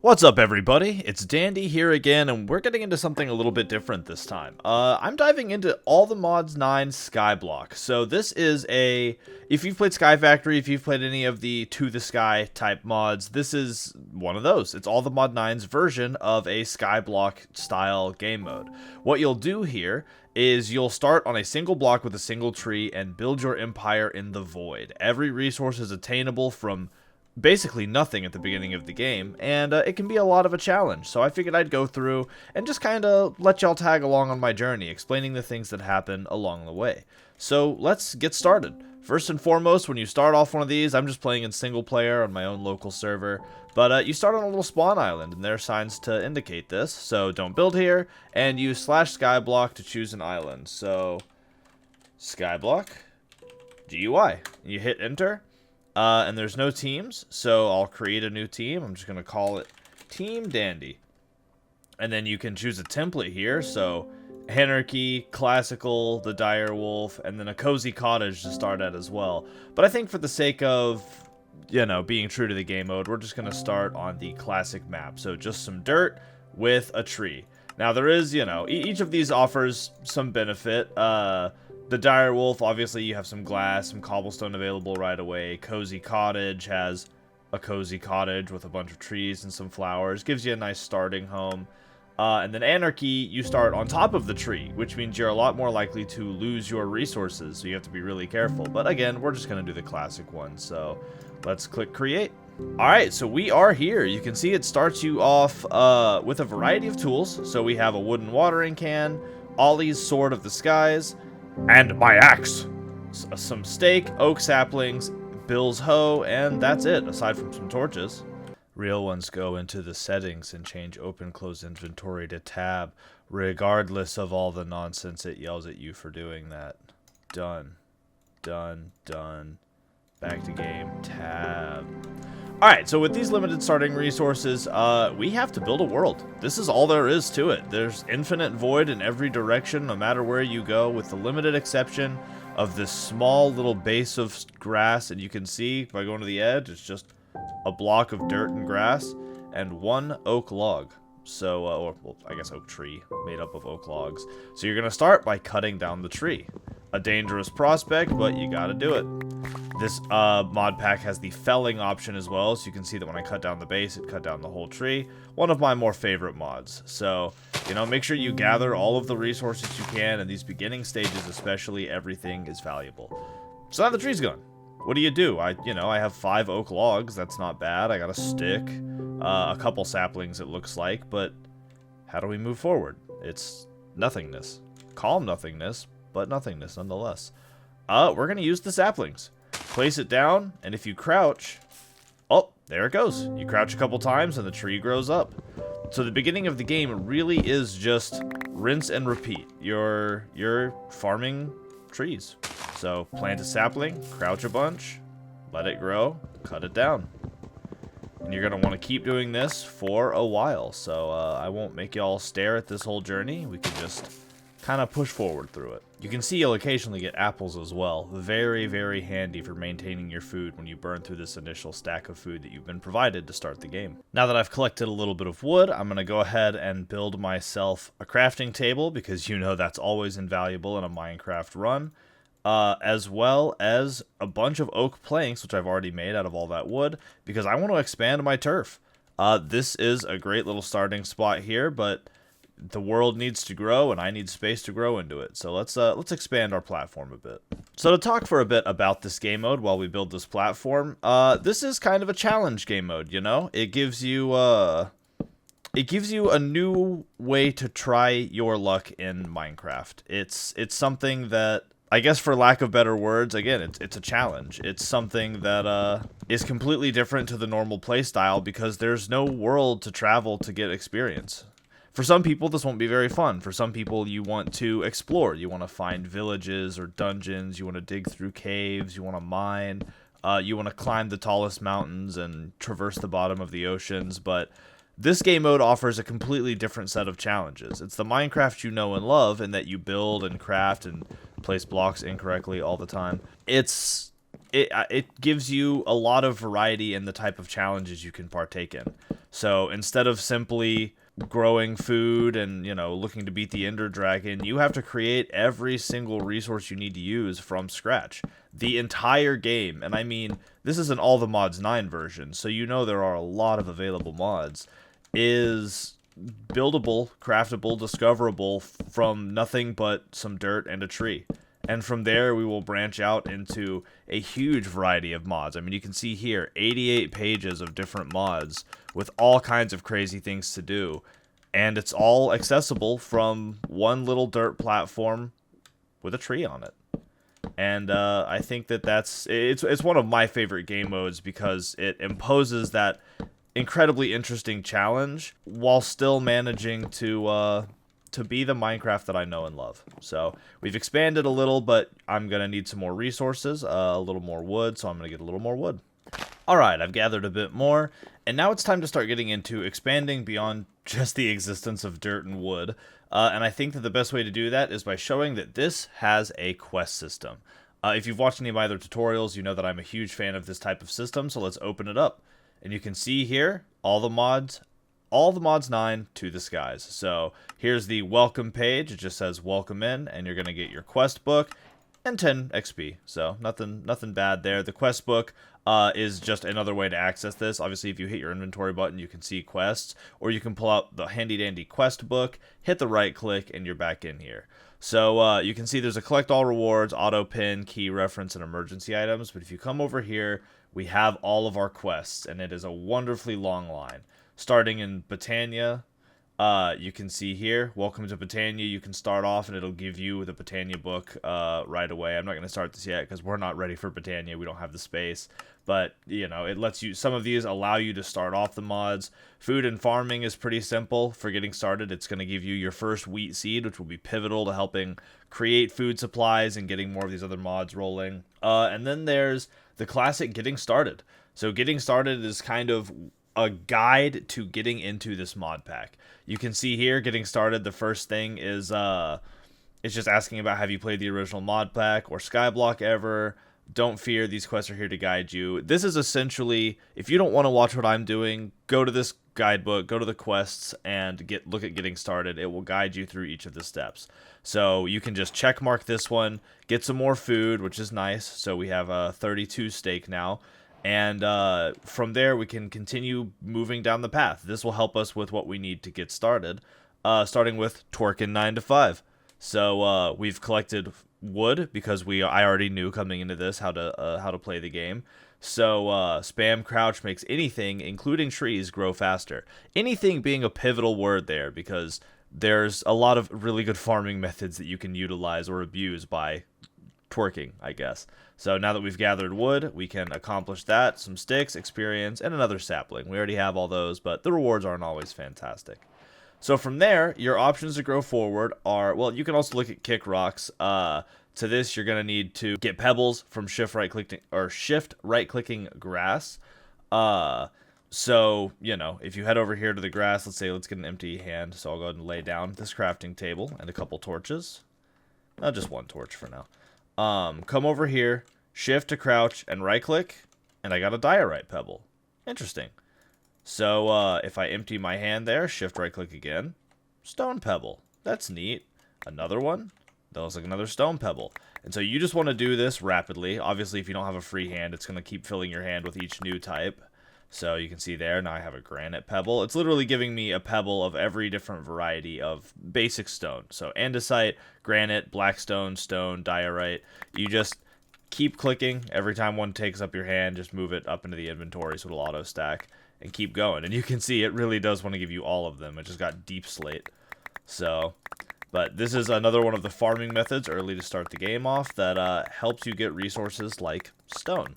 What's up, everybody? It's Dandy here again, and we're getting into something a little bit different this time. I'm diving into all the mods 9 Skyblock. So this is if you've played Sky Factory, if you've played any of the To The Sky type mods, this is one of those. It's all the mod 9's version of a Skyblock style game mode. What you'll do here is you'll start on a single block with a single tree and build your empire in the void. Every resource is attainable from basically nothing at the beginning of the game, and it can be a lot of a challenge, so I figured I'd go through and just kind of let y'all tag along on my journey, explaining the things that happen along the way. So let's get started. First and foremost, when you start off one of these, I'm just playing in single player on my own local server, but you start on a little spawn island, and there are signs to indicate this, so don't build here, and use /skyblock to choose an island. So Skyblock, GUI, you hit enter. And there's no teams, so I'll create a new team. I'm just going to call it Team Dandy. And then you can choose a template here, so Anarchy, Classical, the Dire Wolf, and then a Cozy Cottage to start at as well. But I think for the sake of, being true to the game mode, we're just going to start on the classic map. So just some dirt with a tree. Now there is, each of these offers some benefit. The Dire Wolf, obviously you have some glass, some cobblestone available right away. Cozy Cottage has a cozy cottage with a bunch of trees and some flowers. Gives you a nice starting home. And then Anarchy, you start on top of the tree, which means you're a lot more likely to lose your resources, so you have to be really careful. But again, we're just going to do the classic one, so let's click Create. Alright, so we are here. You can see it starts you off with a variety of tools. So we have a wooden watering can, Ollie's Sword of the Skies, and my axe, some steak, oak saplings, Bill's hoe, and that's it, aside from some torches. Real ones go into the settings and change open close inventory to tab, regardless of all the nonsense it yells at you for doing that. Done. Done. Done. Back to game. Tab. Alright, so with these limited starting resources, we have to build a world. This is all there is to it. There's infinite void in every direction, no matter where you go, with the limited exception of this small little base of grass. And you can see, by going to the edge, it's just a block of dirt and grass, and one oak log. So, well, I guess oak tree, made up of oak logs. So you're going to start by cutting down the tree. A dangerous prospect, but you gotta do it. This mod pack has the felling option as well, so you can see that when I cut down the base, it cut down the whole tree. One of my more favorite mods. So, make sure you gather all of the resources you can. In these beginning stages especially, everything is valuable. So now the tree's gone. What do? I have 5 oak logs. That's not bad. I got a stick, a couple saplings it looks like, but how do we move forward? It's nothingness. Calm nothingness, but nothingness nonetheless. We're going to use the saplings. Place it down, and if you crouch, oh, there it goes. You crouch a couple times, and the tree grows up. So the beginning of the game really is just rinse and repeat. You're farming trees. So plant a sapling, crouch a bunch, let it grow, cut it down. And you're going to want to keep doing this for a while. So I won't make y'all stare at this whole journey. We can just kind of push forward through it. You can see you'll occasionally get apples as well. Very, very handy for maintaining your food when you burn through this initial stack of food that you've been provided to start the game. Now that I've collected a little bit of wood, I'm going to go ahead and build myself a crafting table, because that's always invaluable in a Minecraft run. As well as a bunch of oak planks, which I've already made out of all that wood, because I want to expand my turf. This is a great little starting spot here, but the world needs to grow, and I need space to grow into it. So let's expand our platform a bit. So to talk for a bit about this game mode while we build this platform, this is kind of a challenge game mode. It gives you a new way to try your luck in Minecraft. It's something that, I guess for lack of better words, again, it's a challenge. It's something that is completely different to the normal playstyle, because there's no world to travel to get experience. For some people, this won't be very fun. For some people, you want to explore. You want to find villages or dungeons. You want to dig through caves. You want to mine. You want to climb the tallest mountains and traverse the bottom of the oceans. But this game mode offers a completely different set of challenges. It's the Minecraft you know and love, in that you build and craft and place blocks incorrectly all the time. It gives you a lot of variety in the type of challenges you can partake in. So instead of simply growing food and, looking to beat the Ender Dragon, you have to create every single resource you need to use from scratch. The entire game, and I mean, this is an All the Mods 9 version, so there are a lot of available mods, is buildable, craftable, discoverable from nothing but some dirt and a tree. And from there, we will branch out into a huge variety of mods. I mean, you can see here, 88 pages of different mods with all kinds of crazy things to do. And it's all accessible from one little dirt platform with a tree on it. And I think it's one of my favorite game modes because it imposes that incredibly interesting challenge while still managing to be the Minecraft that I know and love. So we've expanded a little, but I'm going to need some more resources, a little more wood, so I'm going to get a little more wood. Alright, I've gathered a bit more, and now it's time to start getting into expanding beyond just the existence of dirt and wood. And I think that the best way to do that is by showing that this has a quest system. If you've watched any of my other tutorials, you know that I'm a huge fan of this type of system, so let's open it up. And you can see here, all the mods 9 to the skies. So here's the welcome page. It just says welcome in, and you're going to get your quest book and 10 XP. So nothing bad there. The quest book is just another way to access this. Obviously, if you hit your inventory button, you can see quests, or you can pull out the handy dandy quest book, hit the right click, and you're back in here. So you can see there's a collect all rewards, auto pin, key reference, and emergency items. But if you come over here, we have all of our quests, and it is a wonderfully long line. Starting in Botania, you can see here, welcome to Botania. You can start off, and it'll give you the Botania book right away. I'm not going to start this yet because we're not ready for Botania. We don't have the space. But, it lets you, some of these allow you to start off the mods. Food and farming is pretty simple for getting started. It's going to give you your first wheat seed, which will be pivotal to helping create food supplies and getting more of these other mods rolling. And then there's the classic getting started. So getting started is kind of a guide to getting into this mod pack. You can see here, getting started, the first thing is it's just asking about have you played the original mod pack or Skyblock ever. Don't fear, these quests are here to guide you. This is essentially, if you don't want to watch what I'm doing, go to this guidebook, go to the quests, and look at getting started. It will guide you through each of the steps. So you can just check mark this one, get some more food, which is nice. So we have a 32 steak now. And from there, we can continue moving down the path. This will help us with what we need to get started, starting with twerking 9 to 5. So we've collected wood because I already knew coming into this how to play the game. So spam crouch makes anything, including trees, grow faster. Anything being a pivotal word there because there's a lot of really good farming methods that you can utilize or abuse by twerking, I guess. So now that we've gathered wood, we can accomplish that, some sticks, experience, and another sapling. We already have all those, but the rewards aren't always fantastic. So from there, your options to grow forward are, well, you can also look at kick rocks. To this, you're going to need to get pebbles from shift right clicking grass. So, if you head over here to the grass, let's get an empty hand. So I'll go ahead and lay down this crafting table and a couple torches. Just one torch for now. Come over here, shift to crouch, and right-click, and I got a diorite pebble. Interesting. So, if I empty my hand there, shift right-click again, stone pebble. That's neat. Another one. That looks like another stone pebble. And so you just want to do this rapidly. Obviously, if you don't have a free hand, it's going to keep filling your hand with each new type. So you can see there, now I have a granite pebble. It's literally giving me a pebble of every different variety of basic stone. So andesite, granite, blackstone, stone, diorite. You just keep clicking. Every time one takes up your hand, just move it up into the inventory so it'll auto stack and keep going. And you can see it really does want to give you all of them. It just got deep slate. So, but this is another one of the farming methods early to start the game off that helps you get resources like stone.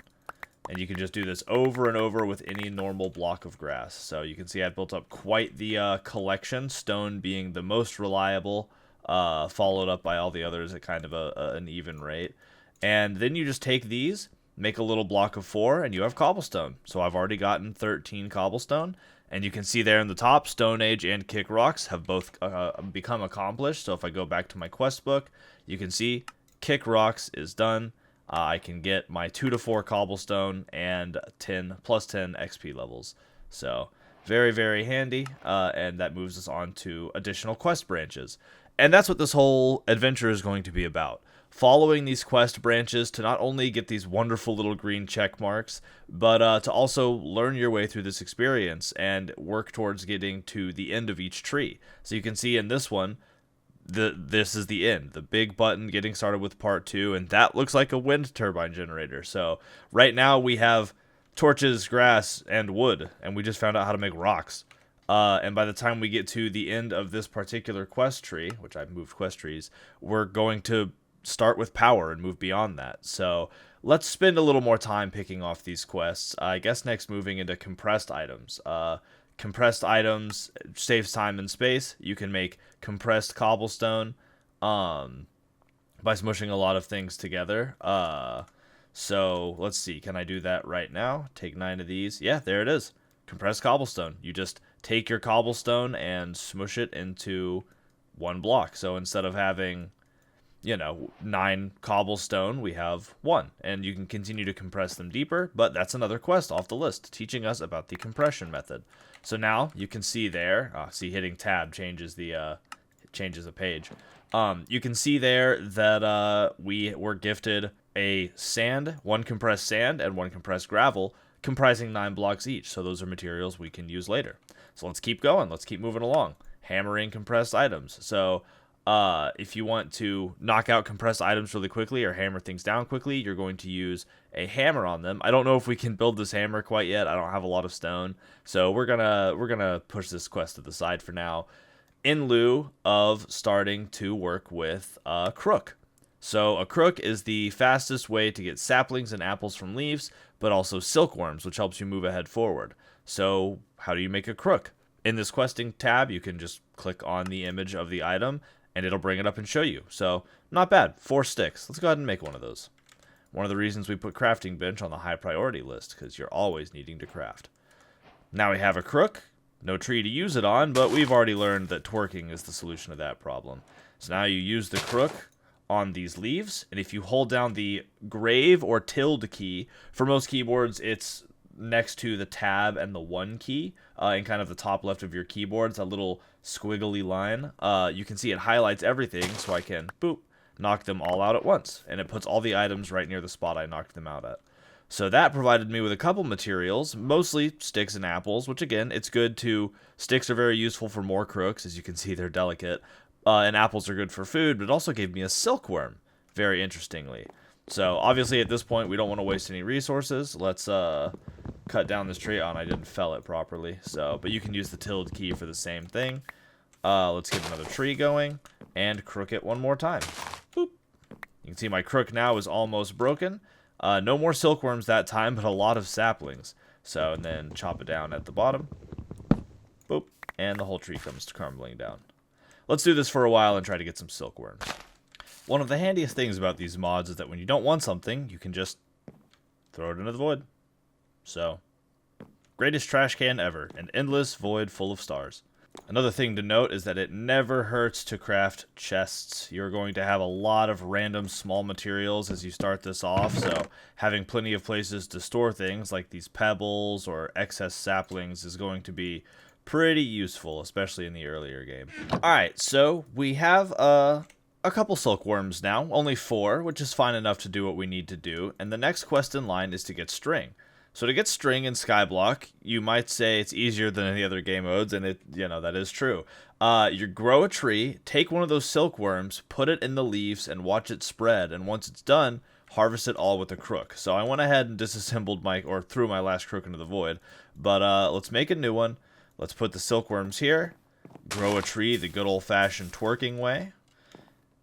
And you can just do this over and over with any normal block of grass. So you can see I built up quite the collection, stone being the most reliable, followed up by all the others at kind of an even rate. And then you just take these, make a little block of 4, and you have cobblestone. So I've already gotten 13 cobblestone. And you can see there in the top, Stone Age and Kick Rocks have both become accomplished. So if I go back to my quest book, you can see Kick Rocks is done. I can get my 2 to 4 cobblestone and plus 10 XP levels. So Very, very handy, and that moves us on to additional quest branches. And that's what this whole adventure is going to be about. Following these quest branches to not only get these wonderful little green check marks, but to also learn your way through this experience and work towards getting to the end of each tree. So you can see in this one, this is the end. The big button getting started with part 2, and that looks like a wind turbine generator. So right now we have torches, grass, and wood, and we just found out how to make rocks. And by the time we get to the end of this particular quest tree, which I've moved quest trees, we're going to start with power and move beyond that. So let's spend a little more time picking off these quests. I guess next moving into compressed items. Compressed items saves time and space. You can make compressed cobblestone by smushing a lot of things together. So let's see. Can I do that right now? Take 9 of these. Yeah, there it is. Compressed cobblestone. You just take your cobblestone and smush it into one block. So instead of having, 9 cobblestone, we have 1. And you can continue to compress them deeper, but that's another quest off the list, teaching us about the compression method. So now you can see there, see hitting tab changes the page. You can see there that we were gifted a sand, 1 compressed sand and 1 compressed gravel, comprising 9 blocks each. So those are materials we can use later. So let's keep going. Let's keep moving along. Hammering compressed items. So if you want to knock out compressed items really quickly or hammer things down quickly, you're going to use a hammer on them. I don't know if we can build this hammer quite yet. I don't have a lot of stone. So we're gonna push this quest to the side for now, in lieu of starting to work with a crook. So a crook is the fastest way to get saplings and apples from leaves, but also silkworms, which helps you move ahead forward. So how do you make a crook? In this questing tab, you can just click on the image of the item, and it'll bring it up and show you. So not bad. 4 sticks. Let's go ahead and make one of those. One of the reasons we put crafting bench on the high priority list, because you're always needing to craft. Now we have a crook. No tree to use it on, but we've already learned that twerking is the solution to that problem. So now you use the crook on these leaves, and if you hold down the grave or tilde key, for most keyboards it's next to the tab and the 1 key, in kind of the top left of your keyboard. It's a little squiggly line. You can see it highlights everything, so I can, boop, knock them all out at once, and it puts all the items right near the spot I knocked them out at. So that provided me with a couple materials, mostly sticks and apples, which again, it's good to, sticks are very useful for more crooks, as you can see they're delicate, and apples are good for food, but it also gave me a silkworm, very interestingly. So obviously at this point we don't want to waste any resources. Let's cut down this tree. Oh, and I didn't fell it properly. So, but you can use the tilde key for the same thing. Let's get another tree going and crook it one more time. Boop. You can see my crook now is almost broken. No more silkworms that time, but a lot of saplings. So, and then chop it down at the bottom. Boop. And the whole tree comes crumbling down. Let's do this for a while and try to get some silkworms. One of the handiest things about these mods is that when you don't want something, you can just throw it into the void. So, greatest trash can ever. An endless void full of stars. Another thing to note is that it never hurts to craft chests. You're going to have a lot of random small materials as you start this off, so having plenty of places to store things like these pebbles or excess saplings is going to be pretty useful, especially in the earlier game. Alright, so we have a couple silkworms now, only 4, which is fine enough to do what we need to do, and the next quest in line is to get string. So to get string in Skyblock, you might say it's easier than any other game modes, and that is true. You grow a tree, take one of those silkworms, put it in the leaves, and watch it spread, and once it's done, harvest it all with a crook. So I went ahead and disassembled threw my last crook into the void, but let's make a new one. Let's put the silkworms here, grow a tree the good old-fashioned twerking way,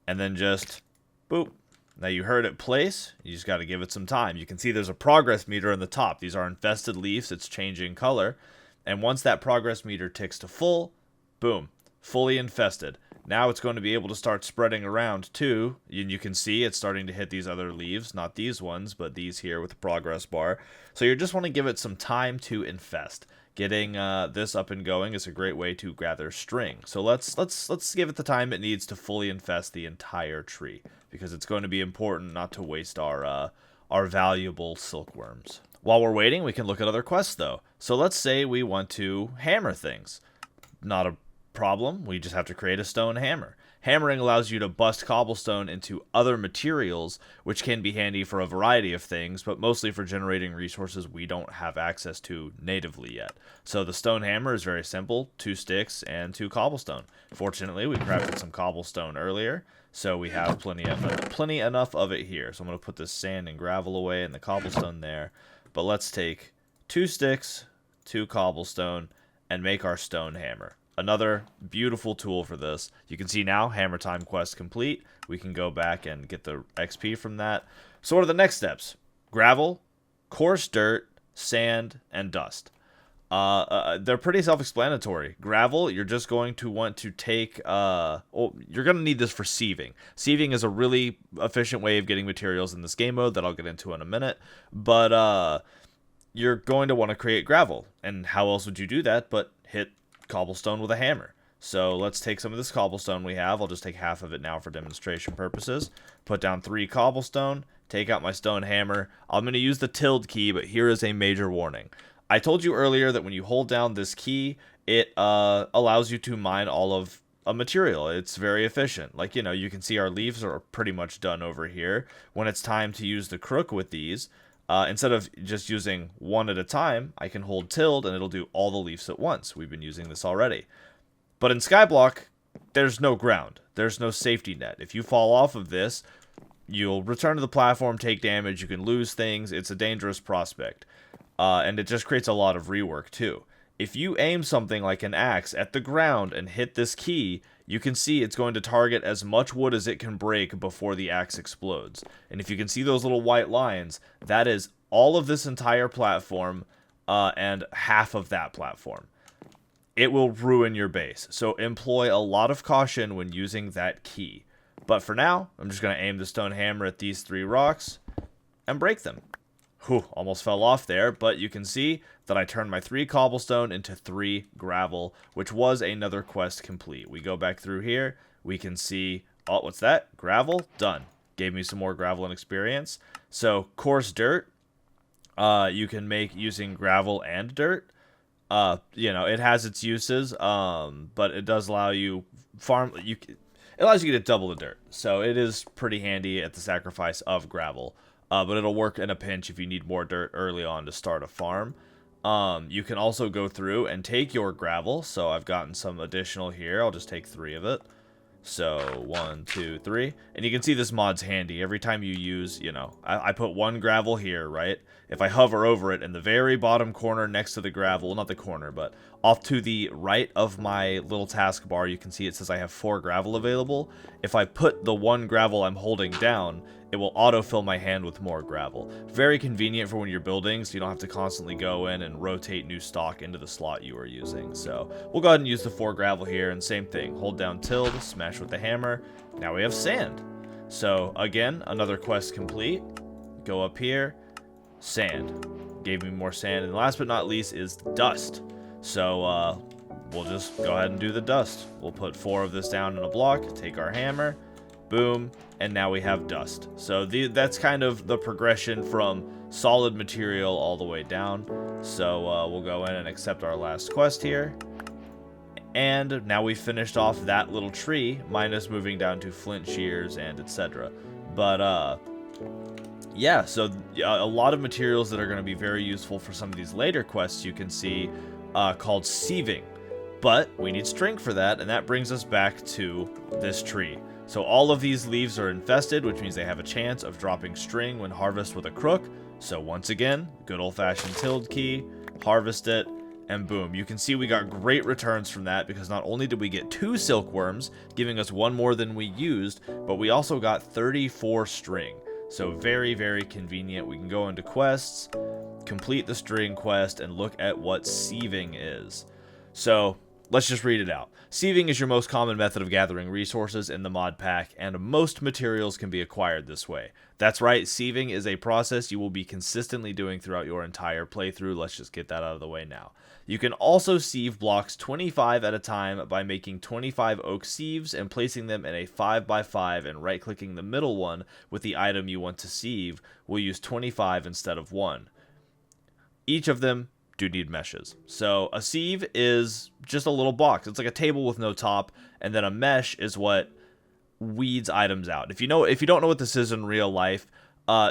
and then just, boop. Now you heard it place, you just got to give it some time. You can see there's a progress meter in the top. These are infested leaves, it's changing color. And once that progress meter ticks to full, boom, fully infested. Now it's going to be able to start spreading around too. And you can see it's starting to hit these other leaves, not these ones, but these here with the progress bar. So you just want to give it some time to infest. Getting this up and going is a great way to gather string. So let's give it the time it needs to fully infest the entire tree, because it's going to be important not to waste our valuable silkworms. While we're waiting, we can look at other quests though. So let's say we want to hammer things. Not a problem. We just have to create a stone hammer. Hammering allows you to bust cobblestone into other materials, which can be handy for a variety of things, but mostly for generating resources we don't have access to natively yet. So the stone hammer is very simple, 2 sticks and 2 cobblestone. Fortunately, we crafted some cobblestone earlier, so we have plenty enough of it here. So I'm going to put this sand and gravel away and the cobblestone there. But let's take 2 sticks, 2 cobblestone, and make our stone hammer. Another beautiful tool for this. You can see now, hammer time quest complete. We can go back and get the XP from that. So what are the next steps? Gravel, coarse dirt, sand, and dust. They're pretty self-explanatory. Gravel, you're just going to want to take... you're going to need this for sieving. Sieving is a really efficient way of getting materials in this game mode that I'll get into in a minute. But you're going to want to create gravel. And how else would you do that but hit cobblestone with a hammer? So let's take some of this cobblestone we have. I'll just take half of it now for demonstration purposes. Put down 3 cobblestone, take out my stone hammer. I'm going to use the tilde key, but here is a major warning. I told you earlier that when you hold down this key, it allows you to mine all of a material. It's very efficient. Like, you can see our leaves are pretty much done over here. When it's time to use the crook with these, instead of just using one at a time, I can hold tilde and it'll do all the leaves at once. We've been using this already. But in Skyblock, there's no ground. There's no safety net. If you fall off of this, you'll return to the platform, take damage, you can lose things. It's a dangerous prospect. And it just creates a lot of rework too. If you aim something like an axe at the ground and hit this key, you can see it's going to target as much wood as it can break before the axe explodes. And if you can see those little white lines, that is all of this entire platform and half of that platform. It will ruin your base. So employ a lot of caution when using that key. But for now, I'm just going to aim the stone hammer at these 3 rocks and break them. Whew, almost fell off there, but you can see that I turned my 3 cobblestone into 3 gravel, which was another quest complete. We go back through here, we can see, oh, what's that? Gravel? Done. Gave me some more gravel and experience. So, coarse dirt, you can make using gravel and dirt. It has its uses, but it does allow you it allows you to get double the dirt. So it is pretty handy at the sacrifice of gravel. But it'll work in a pinch if you need more dirt early on to start a farm. You can also go through and take your gravel. So I've gotten some additional here. I'll just take 3 of it. So 1, 2, 3. And you can see this mod's handy. Every time you use, I put 1 gravel here, right? If I hover over it in the very bottom corner next to the gravel, well, not the corner, but off to the right of my little taskbar, you can see it says I have 4 gravel available. If I put the 1 gravel I'm holding down, it will autofill my hand with more gravel. Very convenient for when you're building, so you don't have to constantly go in and rotate new stock into the slot you are using. So we'll go ahead and use the 4 gravel here, and same thing. Hold down tilde, smash with the hammer. Now we have sand. So again, another quest complete. Go up here. Sand. Gave me more sand. And last but not least is dust. So we'll just go ahead and do the dust. We'll put 4 of this down in a block. Take our hammer. Boom. And now we have dust. So that's kind of the progression from solid material all the way down. So we'll go in and accept our last quest here. And now we finished off that little tree, minus moving down to flint shears and etc. But yeah, so a lot of materials that are going to be very useful for some of these later quests you can see called sieving. But we need string for that, and that brings us back to this tree. So all of these leaves are infested, which means they have a chance of dropping string when harvested with a crook. So once again, good old-fashioned tilde key, harvest it, and boom. You can see we got great returns from that because not only did we get 2 silkworms, giving us 1 more than we used, but we also got 34 string. So very, very convenient. We can go into quests, complete the string quest, and look at what sieving is. So let's just read it out. Sieving is your most common method of gathering resources in the mod pack, and most materials can be acquired this way. That's right, sieving is a process you will be consistently doing throughout your entire playthrough. Let's just get that out of the way now. You can also sieve blocks 25 at a time by making 25 oak sieves and placing them in a 5x5 and right-clicking the middle one with the item you want to sieve. We'll use 25 instead of 1. Each of them do need meshes. So a sieve is just a little box. It's like a table with no top, and then a mesh is what weeds items out. If you don't know what this is in real life,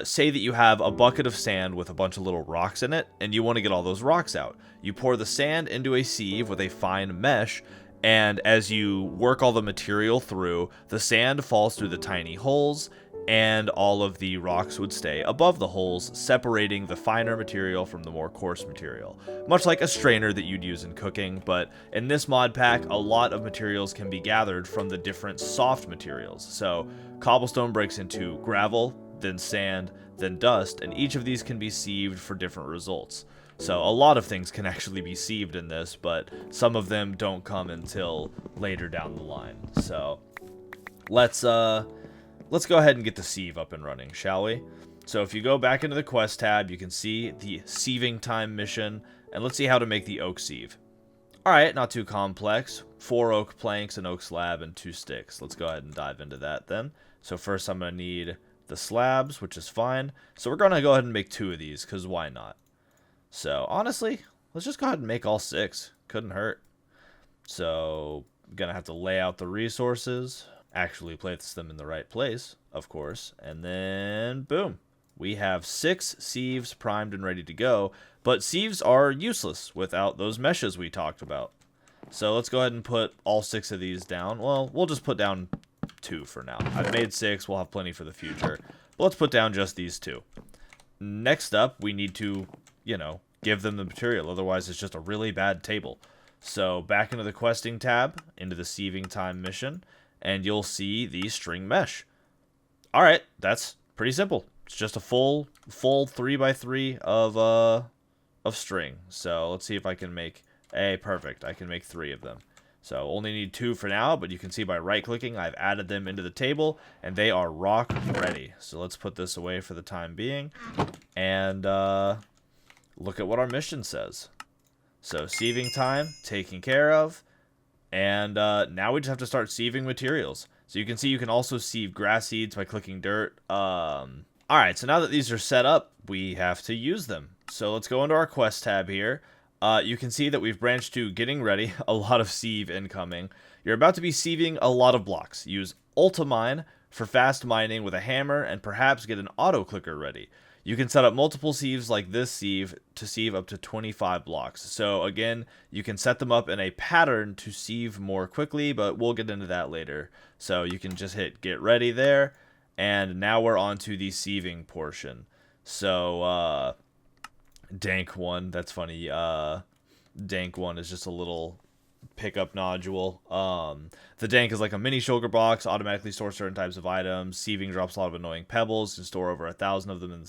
say that you have a bucket of sand with a bunch of little rocks in it, and you want to get all those rocks out. You pour the sand into a sieve with a fine mesh, and as you work all the material through, the sand falls through the tiny holes, and all of the rocks would stay above the holes, separating the finer material from the more coarse material. Much like a strainer that you'd use in cooking, but in this mod pack, a lot of materials can be gathered from the different soft materials. So cobblestone breaks into gravel, then sand, then dust, and each of these can be sieved for different results. So a lot of things can actually be sieved in this, but some of them don't come until later down the line. So let's go ahead and get the sieve up and running, shall we? So if you go back into the quest tab, you can see the sieving time mission, and let's see how to make the oak sieve. Alright, not too complex. 4 oak planks, an oak slab, and 2 sticks. Let's go ahead and dive into that then. So first I'm going to need the slabs, which is fine. So we're going to go ahead and make 2 of these, because why not? So honestly, let's just go ahead and make all 6. Couldn't hurt. So I'm going to have to lay out the resources, actually place them in the right place, of course, and then boom. We have 6 sieves primed and ready to go, but sieves are useless without those meshes we talked about. So let's go ahead and put all 6 of these down. Well, we'll just put down 2 for now. I've made 6, we'll have plenty for the future. But let's put down just these 2. Next up, we need to, give them the material, otherwise it's just a really bad table. So back into the questing tab, into the sieving time mission, and you'll see the string mesh. Alright, that's pretty simple. It's just a full 3x3 of string. So let's see if I can make perfect. I can make 3 of them. So only need 2 for now, but you can see by right-clicking, I've added them into the table, and they are rock ready. So let's put this away for the time being, and look at what our mission says. So sieving time, taken care of. And now we just have to start sieving materials. So you can see you can also sieve grass seeds by clicking dirt. Alright, so now that these are set up, we have to use them. So let's go into our quest tab here. You can see that we've branched to getting ready. A lot of sieve incoming. You're about to be sieving a lot of blocks. Use Ultimine for fast mining with a hammer and perhaps get an auto clicker ready. You can set up multiple sieves like this sieve to sieve up to 25 blocks. So again, you can set them up in a pattern to sieve more quickly, but we'll get into that later. So you can just hit get ready there, and now we're on to the sieving portion. So dank one, that's funny. Dank one is just a little pickup nodule. The dank is like a mini shulker box, automatically stores certain types of items. Sieving drops a lot of annoying pebbles, can store over 1,000 of them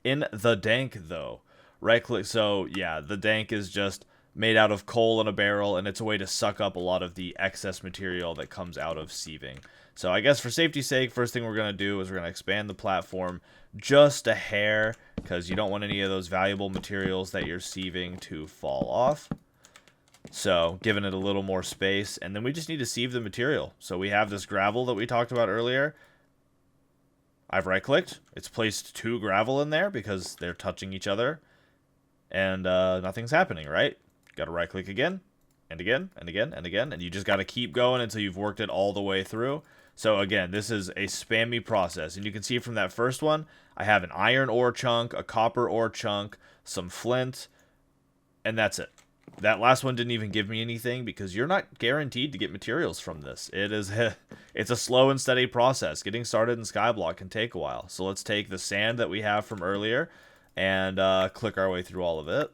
in the dank though. Right click, so yeah, the dank is just made out of coal in a barrel, and it's a way to suck up a lot of the excess material that comes out of sieving. So I guess for safety's sake, first thing we're going to do is we're going to expand the platform just a hair, because you don't want any of those valuable materials that you're sieving to fall off. So giving it a little more space, and then we just need to sieve the material. So we have this gravel that we talked about earlier. I've right-clicked. It's placed 2 gravel in there because they're touching each other. And nothing's happening, right? Got to right-click again, and again, and again, and again. And you just got to keep going until you've worked it all the way through. So again, this is a spammy process. And you can see from that first one, I have an iron ore chunk, a copper ore chunk, some flint, and that's it. That last one didn't even give me anything because you're not guaranteed to get materials from this. It's a slow and steady process. Getting started in Skyblock can take a while. So let's take the sand that we have from earlier and click our way through all of it.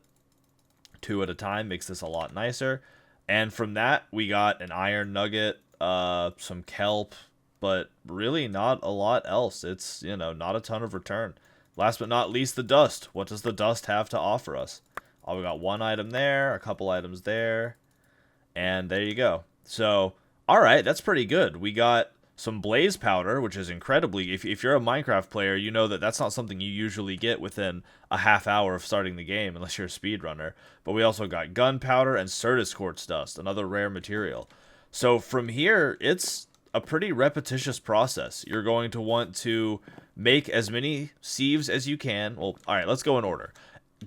2 at a time makes this a lot nicer. And from that, we got an iron nugget, some kelp, but really not a lot else. It's, not a ton of return. Last but not least, the dust. What does the dust have to offer us? Oh, we got 1 item there, a couple items there, and there you go. So, alright, that's pretty good. We got some blaze powder, which is incredibly, if you're a Minecraft player, you know that that's not something you usually get within a half hour of starting the game, unless you're a speedrunner. But we also got gunpowder and Certus quartz dust, another rare material. So from here, it's a pretty repetitious process. You're going to want to make as many sieves as you can. Well, alright, let's go in order.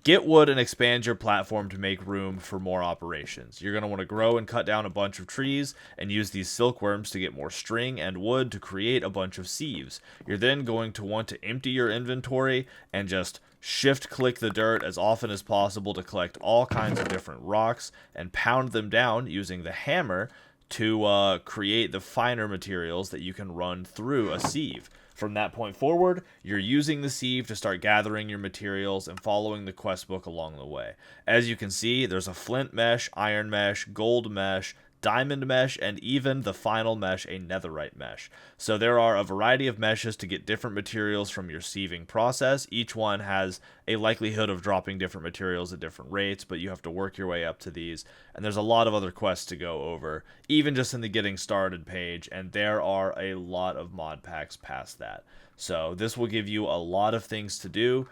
get wood and expand your platform to make room for more operations. You're going to want to grow and cut down a bunch of trees and use these silkworms to get more string and wood to create a bunch of sieves. You're then going to want to empty your inventory and just shift click the dirt as often as possible to collect all kinds of different rocks and pound them down using the hammer to create the finer materials that you can run through a sieve. From that point forward, you're using the sieve to start gathering your materials and following the quest book along the way. As you can see, there's a flint mesh, iron mesh, gold mesh, diamond mesh, and even the final mesh, a netherite mesh. So there are a variety of meshes to get different materials from your sieving process. Each one has a likelihood of dropping different materials at different rates, but you have to work your way up to these. And there's a lot of other quests to go over, even just in the getting started page, and there are a lot of mod packs past that. So this will give you a lot of things to do,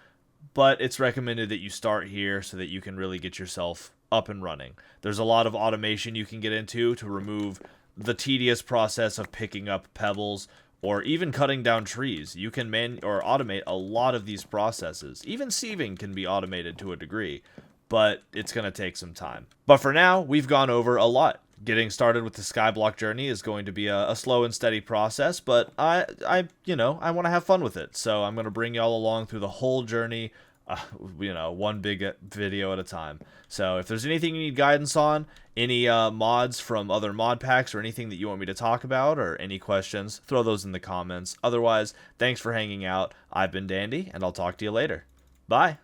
but it's recommended that you start here so that you can really get yourself up and running. There's a lot of automation you can get into to remove the tedious process of picking up pebbles or even cutting down trees. You can automate a lot of these processes. Even sieving can be automated to a degree, but it's going to take some time. But for now, we've gone over a lot. Getting started with the Skyblock journey is going to be a slow and steady process, but I want to have fun with it. So I'm going to bring y'all along through the whole journey, one big video at a time. So if there's anything you need guidance on, any mods from other mod packs or anything that you want me to talk about or any questions, throw those in the comments. Otherwise, thanks for hanging out. I've been Dandy, and I'll talk to you later. Bye.